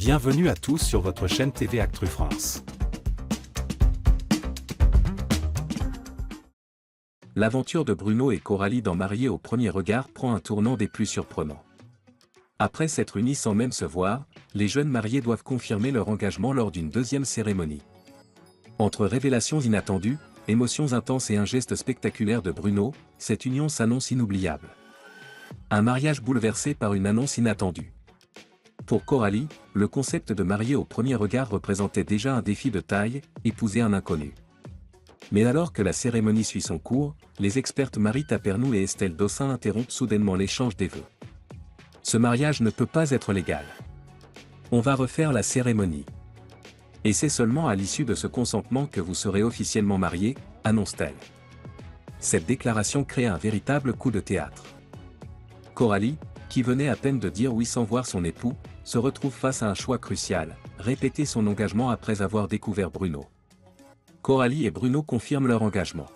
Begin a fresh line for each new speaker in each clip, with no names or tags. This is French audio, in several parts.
Bienvenue à tous sur votre chaîne TV Actu France.
L'aventure de Bruno et Coralie dans Mariés au premier regard prend un tournant des plus surprenants. Après s'être unis sans même se voir, les jeunes mariés doivent confirmer leur engagement lors d'une deuxième cérémonie. Entre révélations inattendues, émotions intenses et un geste spectaculaire de Bruno, cette union s'annonce inoubliable. Un mariage bouleversé par une annonce inattendue. Pour Coralie, le concept de marier au premier regard représentait déjà un défi de taille, épouser un inconnu. Mais alors que la cérémonie suit son cours, les expertes Marie Tapernou et Estelle Dossin interrompent soudainement l'échange des vœux. Ce mariage ne peut pas être légal. On va refaire la cérémonie. Et c'est seulement à l'issue de ce consentement que vous serez officiellement mariés, annonce-t-elle. Cette déclaration crée un véritable coup de théâtre. Coralie, qui venait à peine de dire oui sans voir son époux, se retrouve face à un choix crucial, répéter son engagement après avoir découvert Bruno. Coralie et Bruno confirment leur engagement.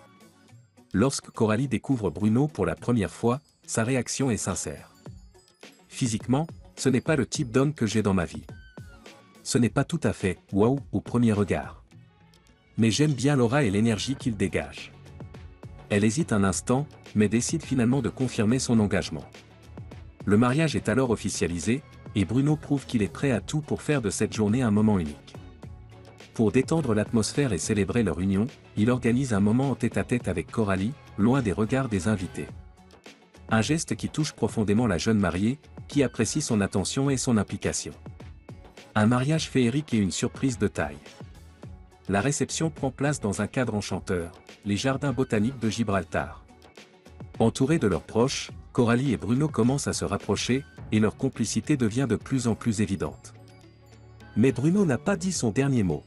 Lorsque Coralie découvre Bruno pour la première fois, sa réaction est sincère. Physiquement, ce n'est pas le type d'homme que j'ai dans ma vie. Ce n'est pas tout à fait « waouh » au premier regard. Mais j'aime bien l'aura et l'énergie qu'il dégage. Elle hésite un instant, mais décide finalement de confirmer son engagement. Le mariage est alors officialisé, et Bruno prouve qu'il est prêt à tout pour faire de cette journée un moment unique. Pour détendre l'atmosphère et célébrer leur union, il organise un moment en tête-à-tête avec Coralie, loin des regards des invités. Un geste qui touche profondément la jeune mariée, qui apprécie son attention et son implication. Un mariage féerique et une surprise de taille. La réception prend place dans un cadre enchanteur, les jardins botaniques de Gibraltar. Entourés de leurs proches, Coralie et Bruno commencent à se rapprocher, et leur complicité devient de plus en plus évidente. Mais Bruno n'a pas dit son dernier mot.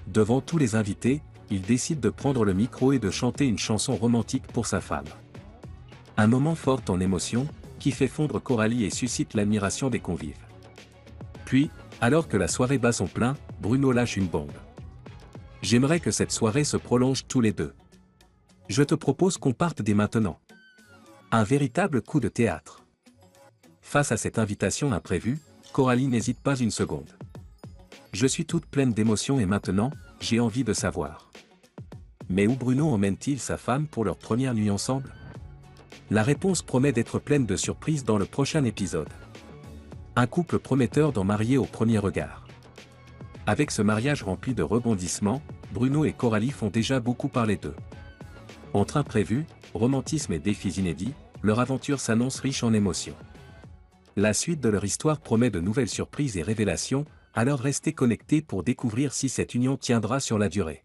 Devant tous les invités, il décide de prendre le micro et de chanter une chanson romantique pour sa femme. Un moment fort en émotion, qui fait fondre Coralie et suscite l'admiration des convives. Puis, alors que la soirée bat son plein, Bruno lâche une bombe. J'aimerais que cette soirée se prolonge tous les deux. Je te propose qu'on parte dès maintenant. Un véritable coup de théâtre. Face à cette invitation imprévue, Coralie n'hésite pas une seconde. Je suis toute pleine d'émotions et maintenant, j'ai envie de savoir. Mais où Bruno emmène-t-il sa femme pour leur première nuit ensemble? La réponse promet d'être pleine de surprises dans le prochain épisode. Un couple prometteur dans Mariés au premier regard. Avec ce mariage rempli de rebondissements, Bruno et Coralie font déjà beaucoup parler d'eux. Entre imprévus, romantisme et défis inédits, leur aventure s'annonce riche en émotions. La suite de leur histoire promet de nouvelles surprises et révélations, alors restez connectés pour découvrir si cette union tiendra sur la durée.